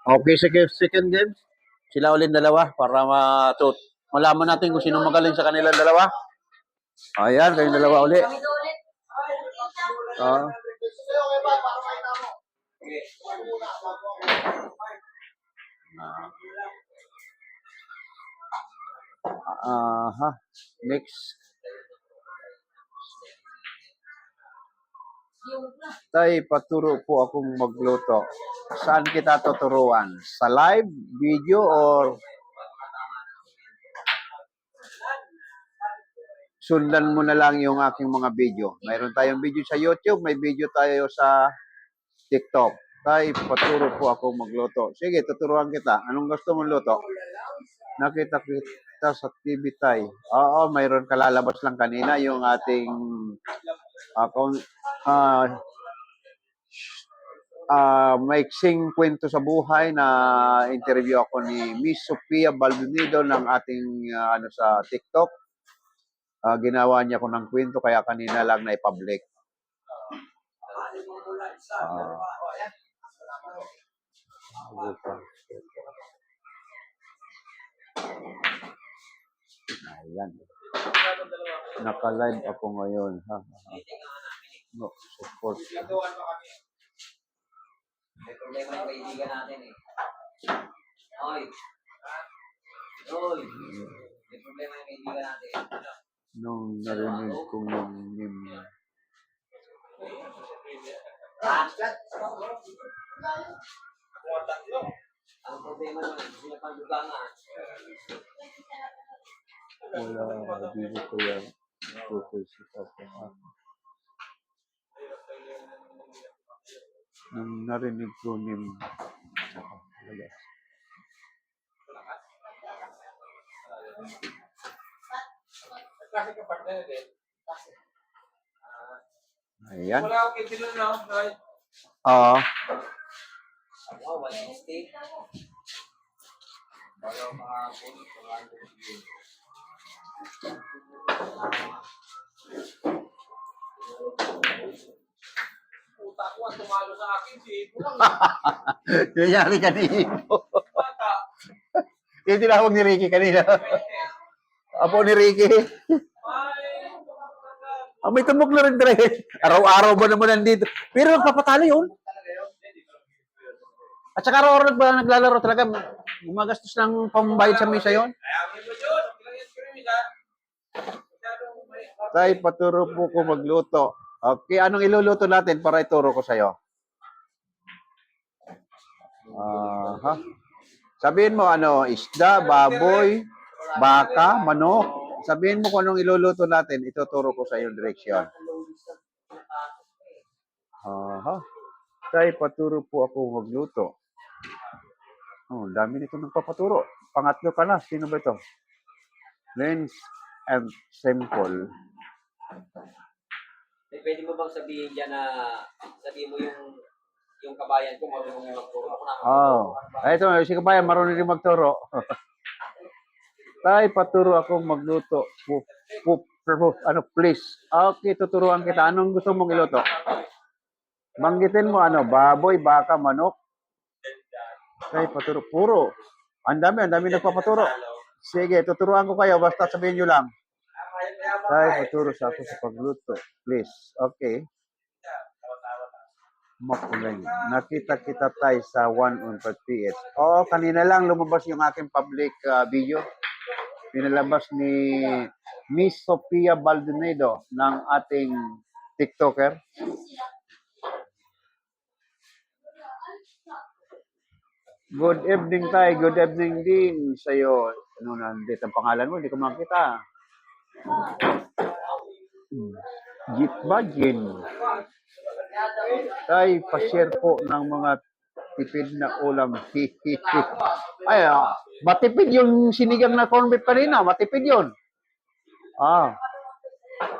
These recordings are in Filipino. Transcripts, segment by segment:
Okay, sige, second game. Sila ulit dalawa para malaman natin kung sino magaling sa kanilang dalawa. Ayan, kayong dalawa ulit. Ah. Aha. Next. Tay, paturo po akong magluto. Saan kita tuturuan? Sa live, video, or sundan mo na lang yung aking mga video? Mayroon tayong video sa YouTube, may video tayo sa TikTok. Tay, paturo po akong magluto. Sige, tuturuan kita. Anong gusto mong luto? Nakita kita sa TV, tay. Oo, mayroon kalalabas lang kanina yung ating maiksing kwento sa buhay na interview ako ni Miss Sofia Baldonido ng ating sa TikTok. Ginawa niya ko ng kwento kaya kanina lang na i-public. Ayan. Naka-live ako ngayon. No, support. May problema yung kaibigan natin eh. Oy. Oy. May problema yung kaibigan natin. Nung narinig kong yung name. Ang problema naman, sinapandugangan. Wala, dito ko yan. Focus ako. Nung narinig ko name. Ayan. Wala akong kitilo na, right? Oo. Wow, 160. Bago makakapon, Puta ko ang tumalo sa akin, si Ipo lang. Nangyari kanina. Bata. Yung tinawag ni Ricky kanina. Apo ni Ricky. May tumok na rin, Dre. Araw-araw ba naman nandito? Pero nagpapatalo yun. At saka araw-araw naglalaro talaga. Gumagastos ng pambayad sa misa yun. Tay, paturo po ko magluto. Okay, anong iluluto natin para ituro ko sa'yo? Sabihin mo, isda, baboy, baka, manok. Sabihin mo kung anong iluluto natin, ituturo ko sa iyo direksyon. Tay, paturo po ako magluto. Dami nito nagpapaturo. Pangatlo ka na. Sino ba ito? Lens and simple. Pwede mo bang sabihin dyan na sabihin mo yung kabayan ko marunong magturo ako na. Ito, si kabayan marunong rin magturo. Tay, paturo ako magluto. Please. Okay, tuturuan kita. Anong gusto mong iluto? Banggitin mo baboy, baka, manok. Tay, paturo. Puro. Ang dami nagpapaturo. Sige, tuturuan ko kayo. Basta sabihin nyo lang. Tay, paturo sa ako sa pagluto. Please. Okay. Makulang. Nakita kita tayo sa 1 on PH. Kanina lang lumabas yung aking public video. Pinalabas ni Miss Sofia Baldonido ng ating TikToker. Good evening tayo. Good evening din sa'yo. Nandito ang pangalan mo? Hindi ko makita. Jeep Bajin. Tay, pa-share po ng mga tipid na ulam. Ay, matipid yung sinigang na corned beef kanina. Matipid yun.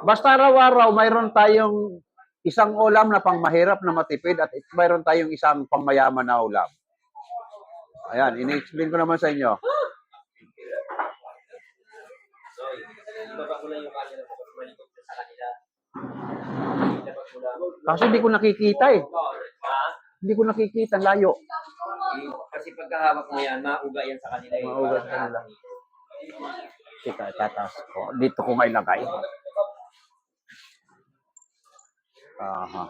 Basta araw-araw, mayroon tayong isang ulam na pangmahirap na matipid at mayroon tayong isang pangmayaman na ulam. Ayan, ini-explain ko naman sa inyo. Kaso hindi ko nakikita eh. Hindi ko nakikita, layo. Kasi pagkahawak mo yan, mauga yan sa kanila. Mauga sa kanila. Teka, tataas ko. Dito ko nga ilagay. Aha.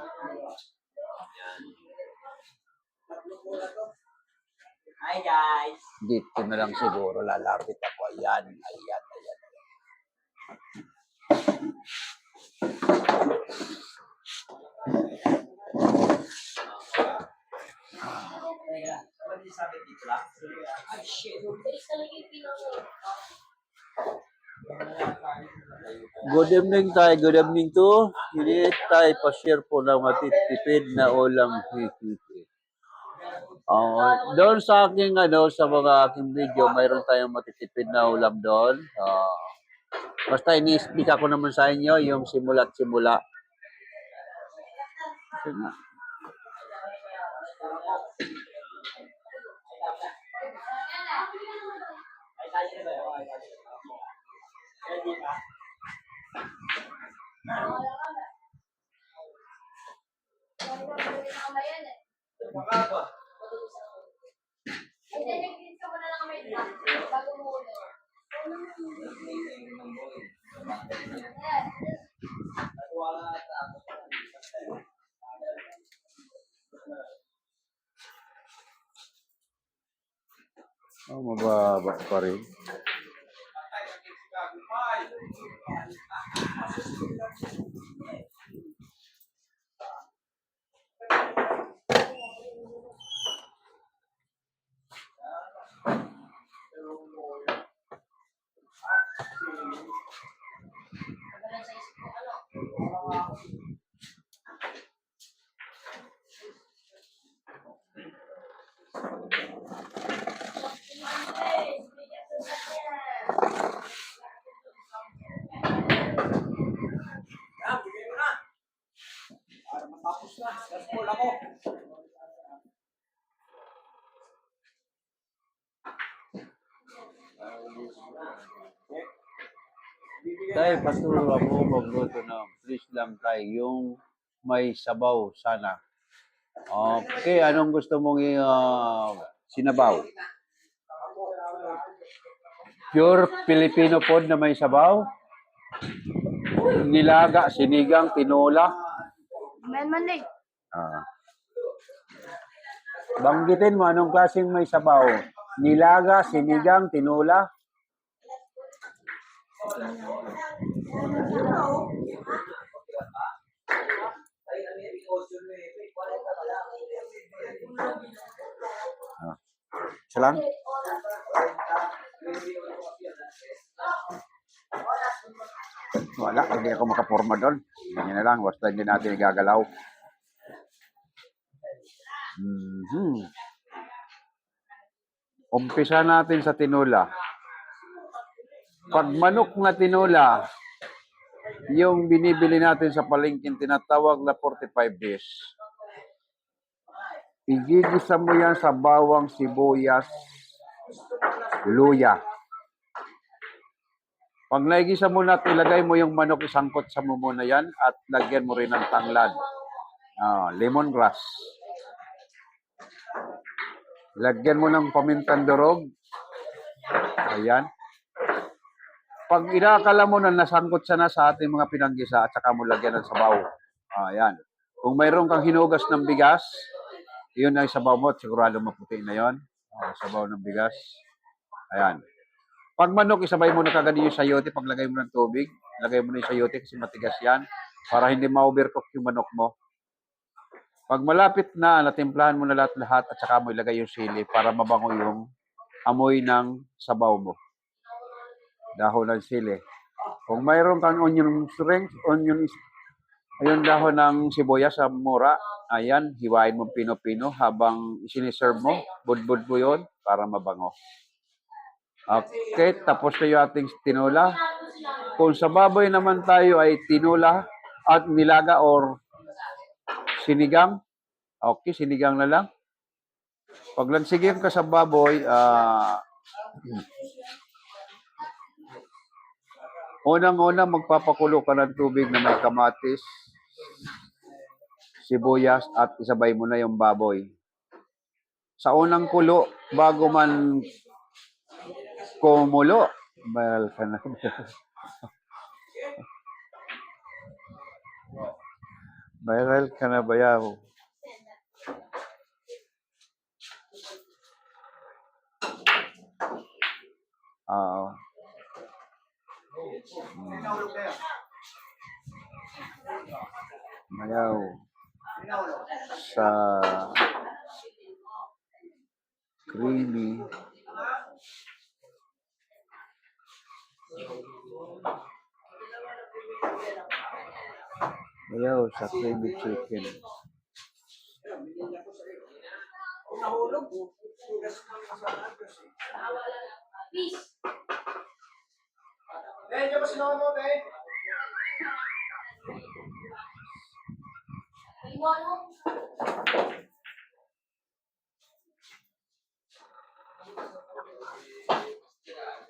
Hi guys! Dito na lang siguro lalapit ako. Ayan, ayan, ayan. Ano yung sabi dito lang? Ay, shit. Good evening tayo. Good evening to. Hindi tayo pa-share po ng matitipid na ulam hihiti. Doon sa aking sa mga aking video, mayroon tayong matitipid na ulam doon. Basta ini-speak ako naman sa inyo yung simula't simula. Sige nga. Mababa pa rin. Bigay mo na! Para matapos na. Gaspol ako. Tayo, paturo ako magluto ng please lang tayo yung may sabaw sana. Okay, anong gusto mong sinabaw? Pure Filipino food na may sabaw? Nilaga, sinigang, tinola? Manday. Banggitin mo anong klaseng may sabaw? Nilaga, sinigang, tinola? Isa lang? Wala, hindi ako makaporma doon. Ganyan na lang, basta hindi natin igagalaw. Umpisa natin sa tinola. Pag manok na tinola, yung binibili natin sa palengke, tinatawag na 45 days. Igigisa mo yan sa bawang, sibuyas, luya. Pag naigisa mo na, ilagay mo yung manok, isangkot sa mo muna yan at lagyan mo rin ng tanglad. Lemongrass. Lagyan mo ng pamintang durog. Ayan. Pag inakala mo na nasangkot siya na sa ating mga pinanggisa at saka mo lagyan ng sabaw. Ayan. Kung mayroon kang hinugas ng bigas, yun ay sabaw mo. Sigurado maputi na yun. Sabaw ng bigas. Ayan. Pag manok, isabay mo na kagad yung sayote. Paglagay mo ng tubig, lagay mo na yung sayote kasi matigas yan para hindi ma-overcook yung manok mo. Pag malapit na, natimplahan mo na lahat-lahat at saka mo ilagay yung sili para mabango yung amoy ng sabaw mo. Dahon ng sili. Kung mayroon kang onion strings, ayun dahon ng sibuyas sa mura, ayan, hiwain mo pino-pino habang siniserve mo, budbud mo yun para mabango. Okay, tapos na yung ating tinola. Kung sa baboy naman tayo ay tinola at nilaga or sinigang, okay, sinigang na lang. Pag lansigim ka sa baboy, unang-una magpapakulo ka ng tubig na may kamatis, sibuyas at isabay mo na yung baboy. Sa unang kulo, bago man kumulo. Viral ka na. Viral ka na bayaw. Oo. Bayaw. Sa creamy. Bayaw sa creamy chicken.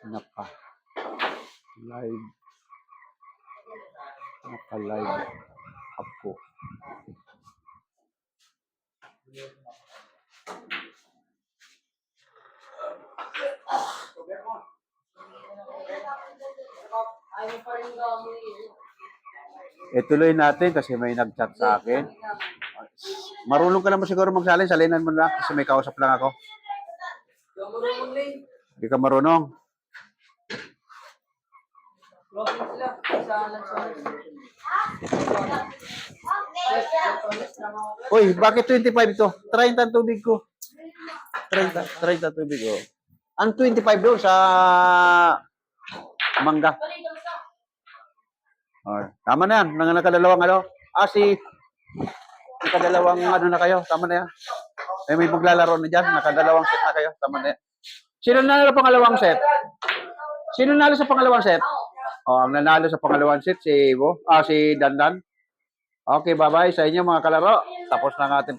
Naka live. Naka live ako. Tuloy natin kasi may nag-chat sa akin. Marunong ka naman siguro magsalin. Salinan mo lang kasi may kausap lang ako. Hindi ka marunong. Uy, bakit 25 ito? 30 ang tubig ko. 30 tubig ko. Ang 25 doon sa mangga. Oh, tama na yan. Nakadalawang ano. Nakadalawang ano na kayo. Tama na yan. May maglalaro na dyan. Nakadalawang set na kayo. Tama na yan. Sino nanalo pangalawang set? Sino nanalo sa pangalawang set? Oh, ang nanalo sa pangalawang set si Dandan. Okay, bye-bye sa inyo mga kalaro. Tapos na ang ating